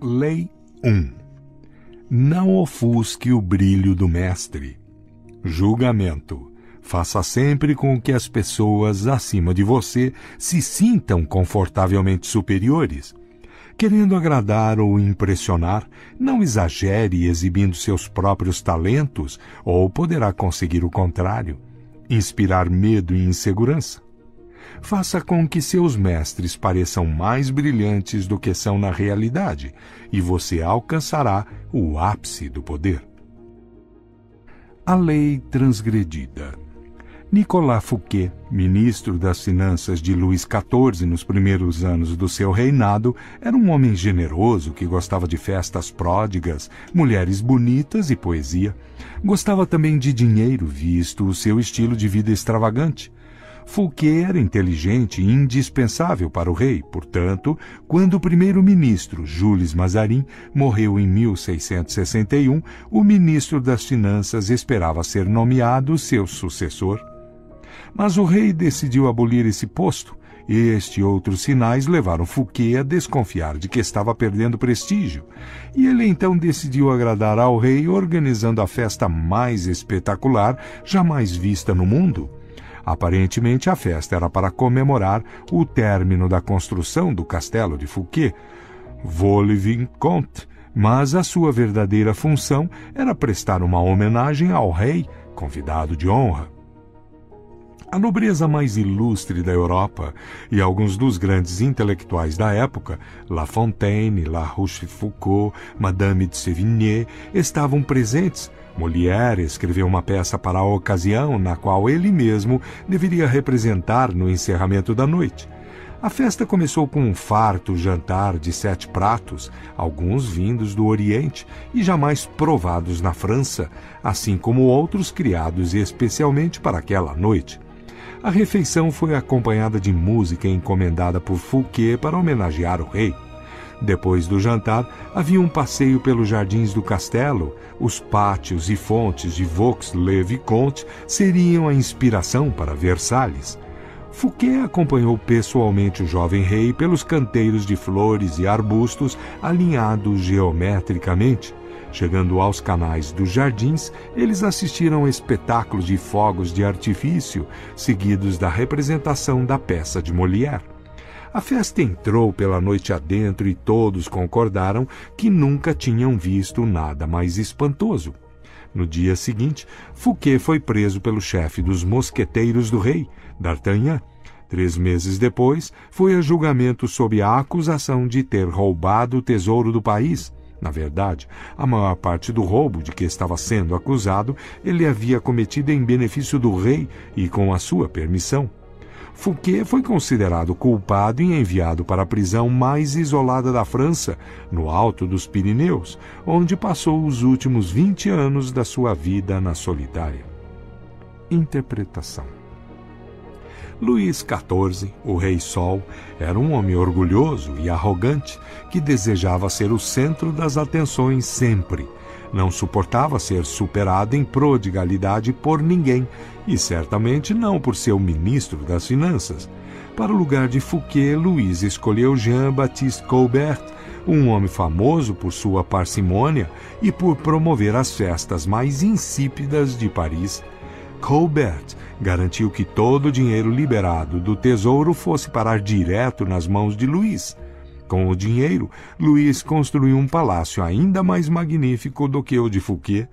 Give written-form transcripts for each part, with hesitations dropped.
Lei 1. Não ofusque o brilho do mestre. Julgamento. Faça sempre com que as pessoas acima de você se sintam confortavelmente superiores. Querendo agradar ou impressionar, não exagere exibindo seus próprios talentos, ou poderá conseguir o contrário, inspirar medo e insegurança. Faça com que seus mestres pareçam mais brilhantes do que são na realidade, e você alcançará o ápice do poder. A lei transgredida. Nicolas Fouquet, ministro das Finanças de Luís XIV nos primeiros anos do seu reinado, era um homem generoso que gostava de festas pródigas, mulheres bonitas e poesia. Gostava também de dinheiro, visto o seu estilo de vida extravagante. Fouquet era inteligente e indispensável para o rei, portanto, quando o primeiro-ministro, Jules Mazarin, morreu em 1661, o ministro das Finanças esperava ser nomeado seu sucessor. Mas o rei decidiu abolir esse posto. Este e outros sinais levaram Fouquet a desconfiar de que estava perdendo prestígio, e ele então decidiu agradar ao rei organizando a festa mais espetacular jamais vista no mundo. Aparentemente, a festa era para comemorar o término da construção do castelo de Fouquet, Vaux-le-Vicomte, mas a sua verdadeira função era prestar uma homenagem ao rei, convidado de honra. A nobreza mais ilustre da Europa e alguns dos grandes intelectuais da época, La Fontaine, La Rochefoucauld, Madame de Sévigné, estavam presentes. Molière escreveu uma peça para a ocasião, na qual ele mesmo deveria representar no encerramento da noite. A festa começou com um farto jantar de 7 pratos, alguns vindos do Oriente e jamais provados na França, assim como outros criados especialmente para aquela noite. A refeição foi acompanhada de música encomendada por Fouquet para homenagear o rei. Depois do jantar, havia um passeio pelos jardins do castelo. Os pátios e fontes de Vaux-le-Vicomte seriam a inspiração para Versalhes. Fouquet acompanhou pessoalmente o jovem rei pelos canteiros de flores e arbustos alinhados geometricamente. Chegando aos canais dos jardins, eles assistiram a espetáculos de fogos de artifício, seguidos da representação da peça de Molière. A festa entrou pela noite adentro e todos concordaram que nunca tinham visto nada mais espantoso. No dia seguinte, Fouquet foi preso pelo chefe dos mosqueteiros do rei, D'Artagnan. 3 meses depois, foi a julgamento sob a acusação de ter roubado o tesouro do país. Na verdade, a maior parte do roubo de que estava sendo acusado ele havia cometido em benefício do rei e com a sua permissão. Fouquet foi considerado culpado e enviado para a prisão mais isolada da França, no alto dos Pirineus, onde passou os últimos 20 anos da sua vida na solitária. Interpretação. Luís XIV, o Rei Sol, era um homem orgulhoso e arrogante que desejava ser o centro das atenções sempre. Não suportava ser superado em prodigalidade por ninguém, e certamente não por seu ministro das Finanças. Para o lugar de Fouquet, Luís escolheu Jean-Baptiste Colbert, um homem famoso por sua parcimônia e por promover as festas mais insípidas de Paris. Colbert garantiu que todo o dinheiro liberado do tesouro fosse parar direto nas mãos de Luís. Com o dinheiro, Luís construiu um palácio ainda mais magnífico do que o de Fouquet,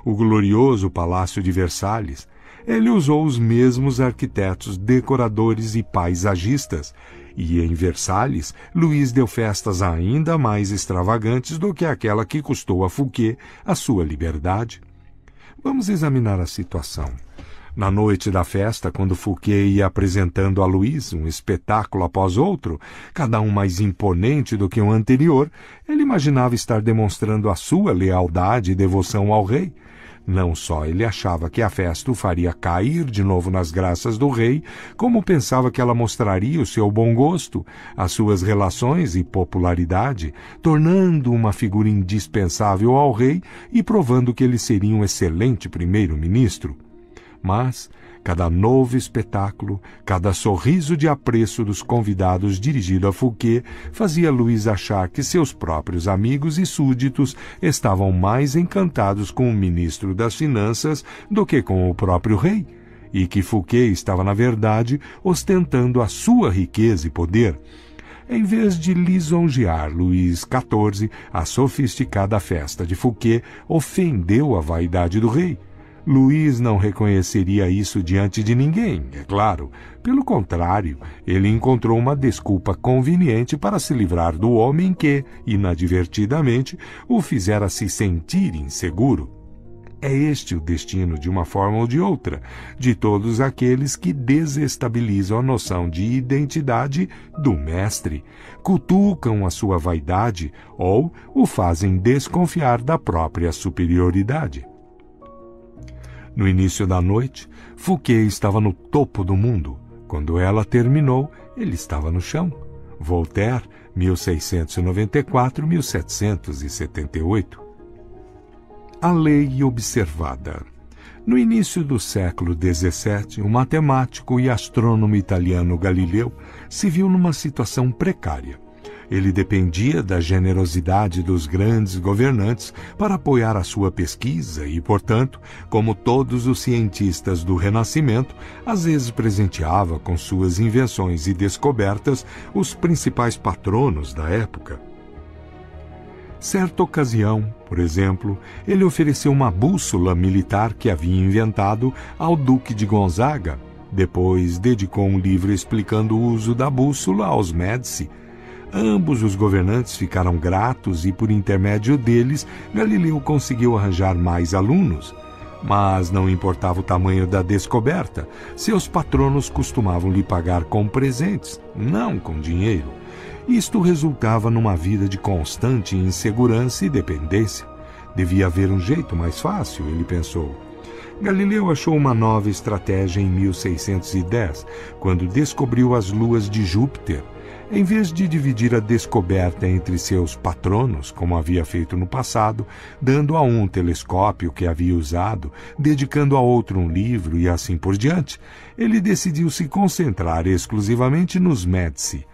o glorioso Palácio de Versalhes. Ele usou os mesmos arquitetos, decoradores e paisagistas, e em Versalhes, Luís deu festas ainda mais extravagantes do que aquela que custou a Fouquet a sua liberdade. Vamos examinar a situação. Na noite da festa, quando Fouquet ia apresentando a Luís um espetáculo após outro, cada um mais imponente do que o anterior, ele imaginava estar demonstrando a sua lealdade e devoção ao rei. Não só ele achava que a festa o faria cair de novo nas graças do rei, como pensava que ela mostraria o seu bom gosto, as suas relações e popularidade, tornando uma figura indispensável ao rei e provando que ele seria um excelente primeiro-ministro. Mas, cada novo espetáculo, cada sorriso de apreço dos convidados dirigido a Fouquet fazia Louis achar que seus próprios amigos e súditos estavam mais encantados com o ministro das Finanças do que com o próprio rei, e que Fouquet estava, na verdade, ostentando a sua riqueza e poder. Em vez de lisonjear Luís XIV, a sofisticada festa de Fouquet ofendeu a vaidade do rei. Luís não reconheceria isso diante de ninguém, é claro. Pelo contrário, ele encontrou uma desculpa conveniente para se livrar do homem que, inadvertidamente, o fizera se sentir inseguro. É este o destino, de uma forma ou de outra, de todos aqueles que desestabilizam a noção de identidade do mestre, cutucam a sua vaidade ou o fazem desconfiar da própria superioridade. No início da noite, Fouquet estava no topo do mundo. Quando ela terminou, ele estava no chão. Voltaire, 1694-1778. A lei observada. No início do século XVII, o matemático e astrônomo italiano Galileu se viu numa situação precária. Ele dependia da generosidade dos grandes governantes para apoiar a sua pesquisa e, portanto, como todos os cientistas do Renascimento, às vezes presenteava com suas invenções e descobertas os principais patronos da época. Certa ocasião, por exemplo, ele ofereceu uma bússola militar que havia inventado ao Duque de Gonzaga. Depois dedicou um livro explicando o uso da bússola aos Médici. Ambos os governantes ficaram gratos e, por intermédio deles, Galileu conseguiu arranjar mais alunos. Mas não importava o tamanho da descoberta, seus patronos costumavam lhe pagar com presentes, não com dinheiro. Isto resultava numa vida de constante insegurança e dependência. Devia haver um jeito mais fácil, ele pensou. Galileu achou uma nova estratégia em 1610, quando descobriu as luas de Júpiter. Em vez de dividir a descoberta entre seus patronos, como havia feito no passado, dando a um um telescópio que havia usado, dedicando a outro um livro e assim por diante, ele decidiu se concentrar exclusivamente nos Médici.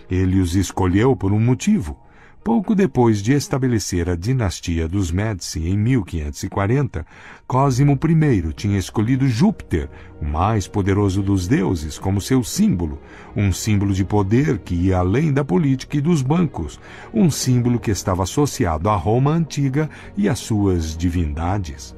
Ele os escolheu por um motivo. Pouco depois de estabelecer a dinastia dos Médici em 1540, Cosimo I tinha escolhido Júpiter, o mais poderoso dos deuses, como seu símbolo, um símbolo de poder que ia além da política e dos bancos, um símbolo que estava associado à Roma antiga e às suas divindades.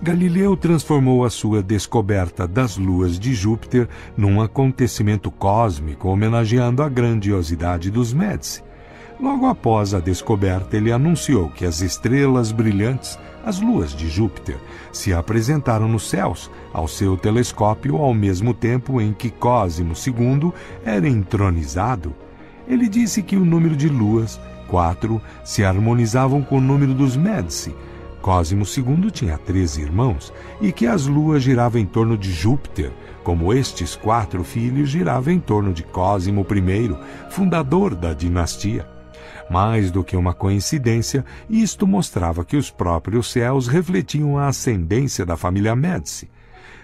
Galileu transformou a sua descoberta das luas de Júpiter num acontecimento cósmico, homenageando a grandiosidade dos Médici. Logo após a descoberta, ele anunciou que as estrelas brilhantes, as luas de Júpiter, se apresentaram nos céus ao seu telescópio ao mesmo tempo em que Cosimo II era entronizado. Ele disse que o número de luas, 4, se harmonizavam com o número dos Médici. Cosimo II tinha 13 irmãos e que as luas giravam em torno de Júpiter, como estes 4 filhos giravam em torno de Cosimo I, fundador da dinastia. Mais do que uma coincidência, isto mostrava que os próprios céus refletiam a ascendência da família Médici.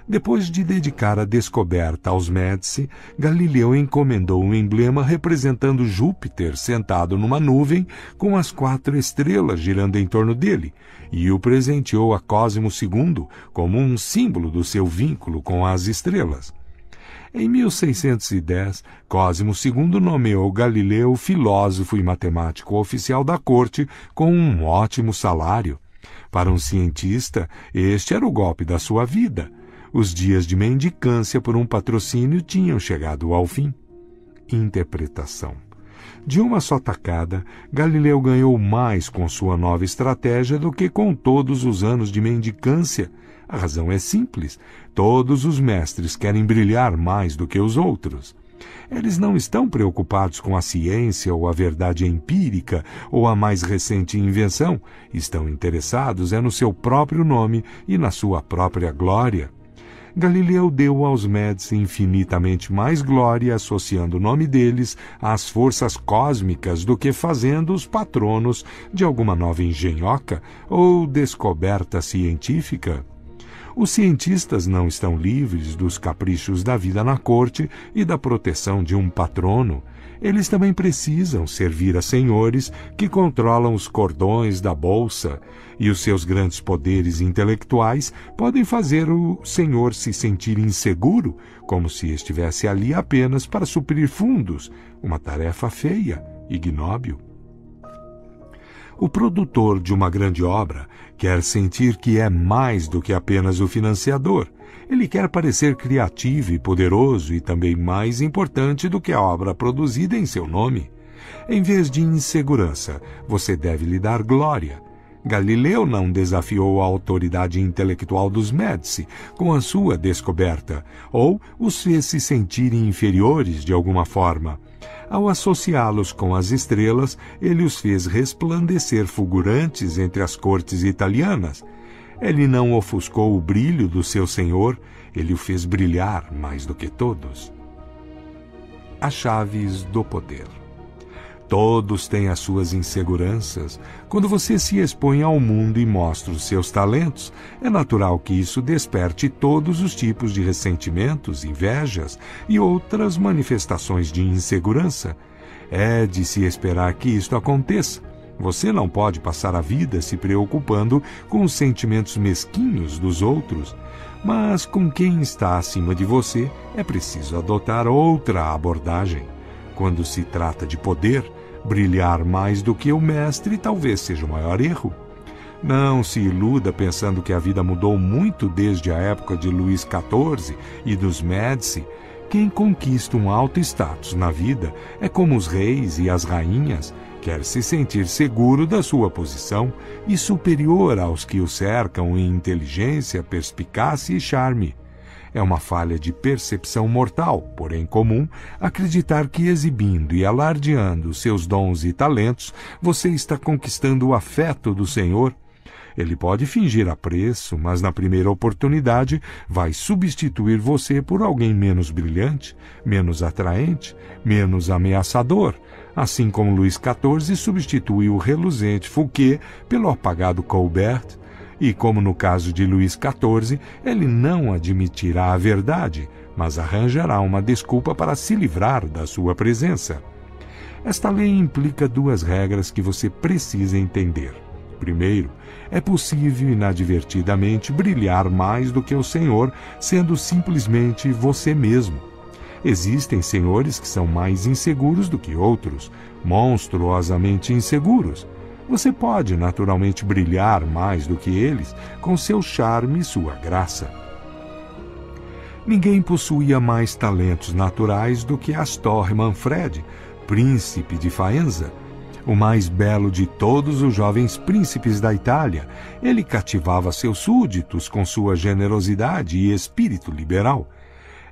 Depois de dedicar a descoberta aos Médici, Galileu encomendou um emblema representando Júpiter sentado numa nuvem com as 4 estrelas girando em torno dele, e o presenteou a Cosimo II como um símbolo do seu vínculo com as estrelas. Em 1610, Cosimo II nomeou Galileu filósofo e matemático oficial da corte com um ótimo salário. Para um cientista, este era o golpe da sua vida. Os dias de mendicância por um patrocínio tinham chegado ao fim. Interpretação. De uma só tacada, Galileu ganhou mais com sua nova estratégia do que com todos os anos de mendicância. A razão é simples. Todos os mestres querem brilhar mais do que os outros. Eles não estão preocupados com a ciência ou a verdade empírica ou a mais recente invenção. Estão interessados no seu próprio nome e na sua própria glória. Galileu deu aos Médici infinitamente mais glória associando o nome deles às forças cósmicas do que fazendo-os patronos de alguma nova engenhoca ou descoberta científica. Os cientistas não estão livres dos caprichos da vida na corte e da proteção de um patrono. Eles também precisam servir a senhores que controlam os cordões da bolsa, e os seus grandes poderes intelectuais podem fazer o senhor se sentir inseguro, como se estivesse ali apenas para suprir fundos, uma tarefa feia, ignóbil. O produtor de uma grande obra quer sentir que é mais do que apenas o financiador. Ele quer parecer criativo e poderoso e também mais importante do que a obra produzida em seu nome. Em vez de insegurança, você deve lhe dar glória. Galileu não desafiou a autoridade intelectual dos Médici com a sua descoberta, ou os fez se sentirem inferiores de alguma forma. Ao associá-los com as estrelas, ele os fez resplandecer fulgurantes entre as cortes italianas. Ele não ofuscou o brilho do seu senhor, ele o fez brilhar mais do que todos. As chaves do poder. Todos têm as suas inseguranças. Quando você se expõe ao mundo e mostra os seus talentos, é natural que isso desperte todos os tipos de ressentimentos, invejas e outras manifestações de insegurança. É de se esperar que isto aconteça. Você não pode passar a vida se preocupando com os sentimentos mesquinhos dos outros. Mas com quem está acima de você, é preciso adotar outra abordagem. Quando se trata de poder, brilhar mais do que o mestre talvez seja o maior erro. Não se iluda pensando que a vida mudou muito desde a época de Luís XIV e dos Médici. Quem conquista um alto status na vida é como os reis e as rainhas, quer se sentir seguro da sua posição e superior aos que o cercam em inteligência, perspicácia e charme. É uma falha de percepção mortal, porém comum, acreditar que exibindo e alardeando seus dons e talentos, você está conquistando o afeto do Senhor. Ele pode fingir apreço, mas na primeira oportunidade vai substituir você por alguém menos brilhante, menos atraente, menos ameaçador, assim como Luís XIV substituiu o reluzente Fouquet pelo apagado Colbert. E como no caso de Luís XIV, ele não admitirá a verdade, mas arranjará uma desculpa para se livrar da sua presença. Esta lei implica duas regras que você precisa entender. Primeiro, é possível inadvertidamente brilhar mais do que o Senhor, sendo simplesmente você mesmo. Existem senhores que são mais inseguros do que outros, monstruosamente inseguros. Você pode naturalmente brilhar mais do que eles com seu charme e sua graça. Ninguém possuía mais talentos naturais do que Astor Manfred, príncipe de Faenza, o mais belo de todos os jovens príncipes da Itália. Ele cativava seus súditos com sua generosidade e espírito liberal.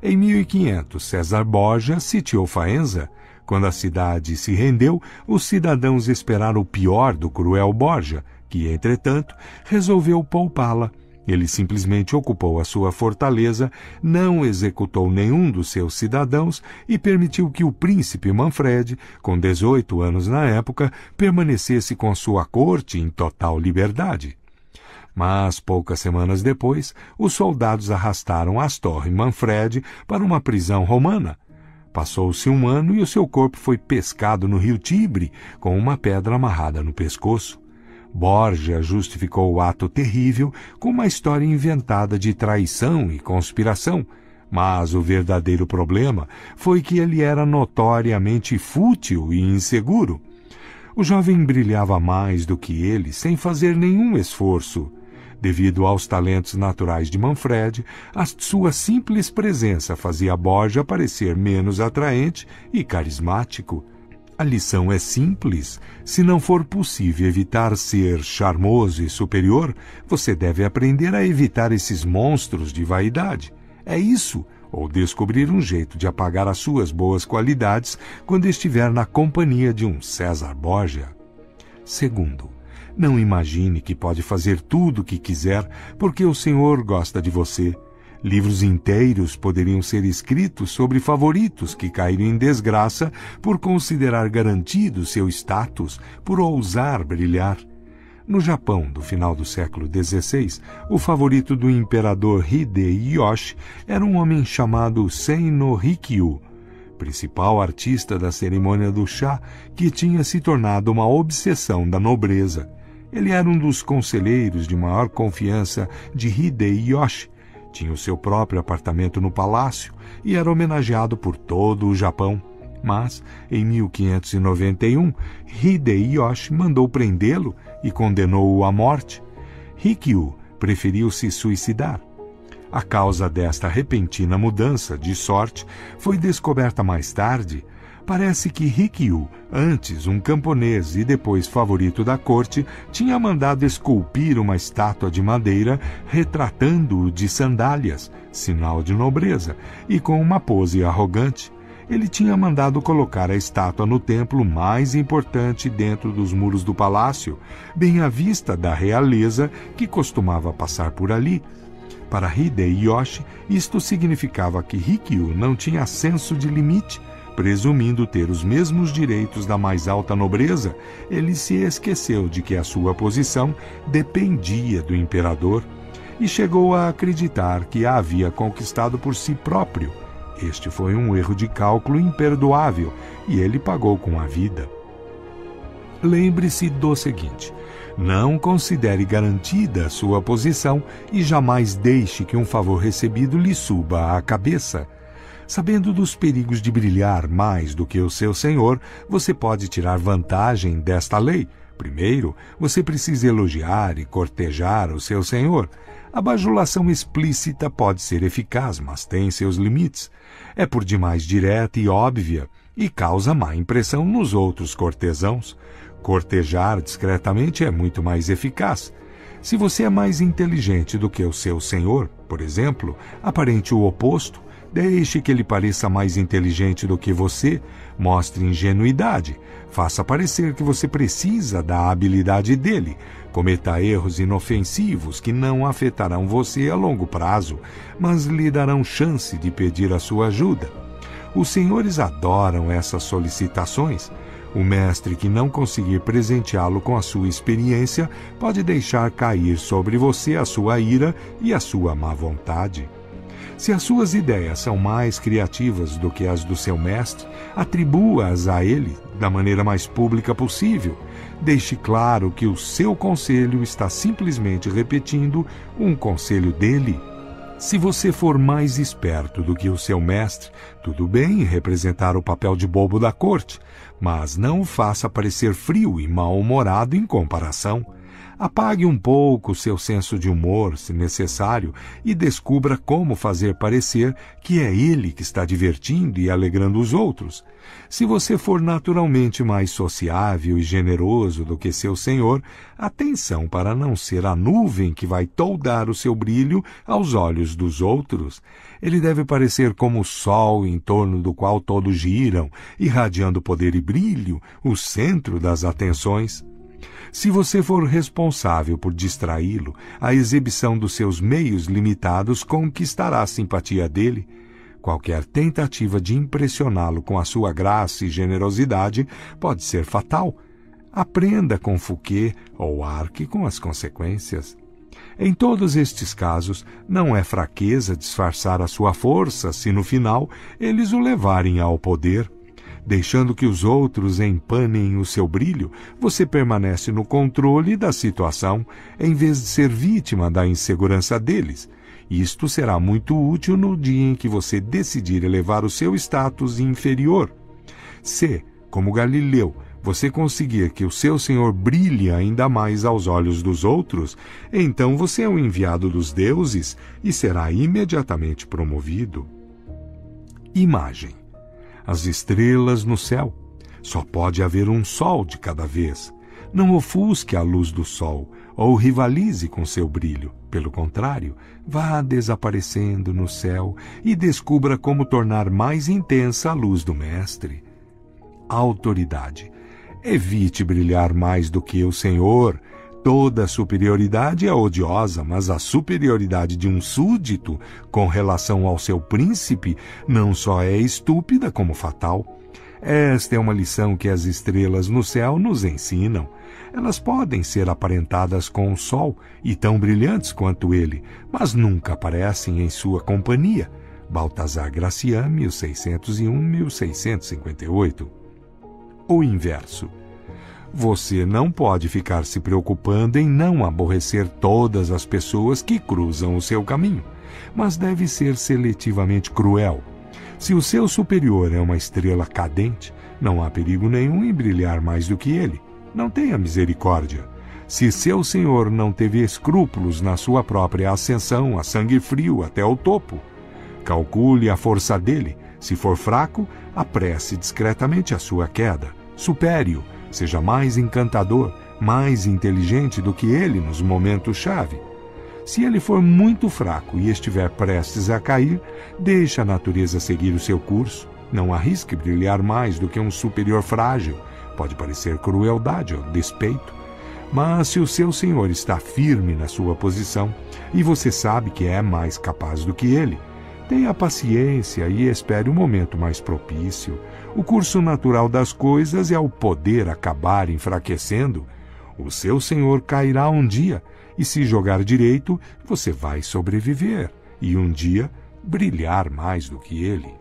Em 1500, César Borgia sitiou Faenza. Quando a cidade se rendeu, os cidadãos esperaram o pior do cruel Borgia, que, entretanto, resolveu poupá-la. Ele simplesmente ocupou a sua fortaleza, não executou nenhum dos seus cidadãos e permitiu que o príncipe Manfred, com 18 anos na época, permanecesse com sua corte em total liberdade. Mas, poucas semanas depois, os soldados arrastaram Astor e Manfred para uma prisão romana. Passou-se um ano e o seu corpo foi pescado no rio Tibre, com uma pedra amarrada no pescoço. Borgia justificou o ato terrível com uma história inventada de traição e conspiração, mas o verdadeiro problema foi que ele era notoriamente fútil e inseguro. O jovem brilhava mais do que ele sem fazer nenhum esforço. Devido aos talentos naturais de Manfred, a sua simples presença fazia Borgia parecer menos atraente e carismático. A lição é simples. Se não for possível evitar ser charmoso e superior, você deve aprender a evitar esses monstros de vaidade. É isso, ou descobrir um jeito de apagar as suas boas qualidades quando estiver na companhia de um César Borgia. Segundo, não imagine que pode fazer tudo o que quiser porque o Senhor gosta de você. Livros inteiros poderiam ser escritos sobre favoritos que caíram em desgraça por considerar garantido seu status, por ousar brilhar. No Japão do final do século XVI, o favorito do imperador Hideyoshi era um homem chamado Sei no Rikyu, principal artista da cerimônia do chá, que tinha se tornado uma obsessão da nobreza. Ele era um dos conselheiros de maior confiança de Hideyoshi, tinha o seu próprio apartamento no palácio e era homenageado por todo o Japão. Mas, em 1591, Hideyoshi mandou prendê-lo e condenou-o à morte. Rikyu preferiu se suicidar. A causa desta repentina mudança de sorte foi descoberta mais tarde. Parece que Rikyu, antes um camponês e depois favorito da corte, tinha mandado esculpir uma estátua de madeira retratando-o de sandálias, sinal de nobreza, e com uma pose arrogante. Ele tinha mandado colocar a estátua no templo mais importante dentro dos muros do palácio, bem à vista da realeza que costumava passar por ali. Para Hideyoshi, isto significava que Rikyu não tinha senso de limite. Presumindo ter os mesmos direitos da mais alta nobreza, ele se esqueceu de que a sua posição dependia do imperador e chegou a acreditar que a havia conquistado por si próprio. Este foi um erro de cálculo imperdoável e ele pagou com a vida. Lembre-se do seguinte: não considere garantida a sua posição e jamais deixe que um favor recebido lhe suba à cabeça. Sabendo dos perigos de brilhar mais do que o seu senhor, você pode tirar vantagem desta lei. Primeiro, você precisa elogiar e cortejar o seu senhor. A bajulação explícita pode ser eficaz, mas tem seus limites. É por demais direta e óbvia e causa má impressão nos outros cortesãos. Cortejar discretamente é muito mais eficaz. Se você é mais inteligente do que o seu senhor, por exemplo, aparente o oposto. Deixe que ele pareça mais inteligente do que você, mostre ingenuidade, faça parecer que você precisa da habilidade dele, cometa erros inofensivos que não afetarão você a longo prazo, mas lhe darão chance de pedir a sua ajuda. Os senhores adoram essas solicitações. O mestre que não conseguir presenteá-lo com a sua experiência pode deixar cair sobre você a sua ira e a sua má vontade. Se as suas ideias são mais criativas do que as do seu mestre, atribua-as a ele da maneira mais pública possível. Deixe claro que o seu conselho está simplesmente repetindo um conselho dele. Se você for mais esperto do que o seu mestre, tudo bem representar o papel de bobo da corte, mas não o faça parecer frio e mal-humorado em comparação. Apague um pouco seu senso de humor, se necessário, e descubra como fazer parecer que é ele que está divertindo e alegrando os outros. Se você for naturalmente mais sociável e generoso do que seu senhor, atenção para não ser a nuvem que vai toldar o seu brilho aos olhos dos outros. Ele deve parecer como o sol em torno do qual todos giram, irradiando poder e brilho, o centro das atenções. Se você for responsável por distraí-lo, a exibição dos seus meios limitados conquistará a simpatia dele. Qualquer tentativa de impressioná-lo com a sua graça e generosidade pode ser fatal. Aprenda com Fouquet ou arque com as consequências. Em todos estes casos, não é fraqueza disfarçar a sua força se no final eles o levarem ao poder. Deixando que os outros empanem o seu brilho, você permanece no controle da situação, em vez de ser vítima da insegurança deles. Isto será muito útil no dia em que você decidir elevar o seu status inferior. Se, como Galileu, você conseguir que o seu senhor brilhe ainda mais aos olhos dos outros, então você é um enviado dos deuses e será imediatamente promovido. Imagem. As estrelas no céu. Só pode haver um sol de cada vez. Não ofusque a luz do sol ou rivalize com seu brilho. Pelo contrário, vá desaparecendo no céu e descubra como tornar mais intensa a luz do mestre. Autoridade. Evite brilhar mais do que o Senhor. Toda superioridade é odiosa, mas a superioridade de um súdito com relação ao seu príncipe não só é estúpida como fatal. Esta é uma lição que as estrelas no céu nos ensinam. Elas podem ser aparentadas com o sol e tão brilhantes quanto ele, mas nunca aparecem em sua companhia. Baltazar Gracian, 1601-1658. O inverso. Você não pode ficar se preocupando em não aborrecer todas as pessoas que cruzam o seu caminho, mas deve ser seletivamente cruel. Se o seu superior é uma estrela cadente, não há perigo nenhum em brilhar mais do que ele. Não tenha misericórdia. Se seu senhor não teve escrúpulos na sua própria ascensão a sangue frio até o topo, calcule a força dele. Se for fraco, apresse discretamente a sua queda. Supere-o. Seja mais encantador, mais inteligente do que ele nos momentos-chave. Se ele for muito fraco e estiver prestes a cair, deixe a natureza seguir o seu curso. Não arrisque brilhar mais do que um superior frágil. Pode parecer crueldade ou despeito. Mas se o seu senhor está firme na sua posição e você sabe que é mais capaz do que ele, tenha paciência e espere o momento mais propício. O curso natural das coisas é o poder acabar enfraquecendo. O seu senhor cairá um dia, e se jogar direito, você vai sobreviver, e um dia brilhar mais do que ele.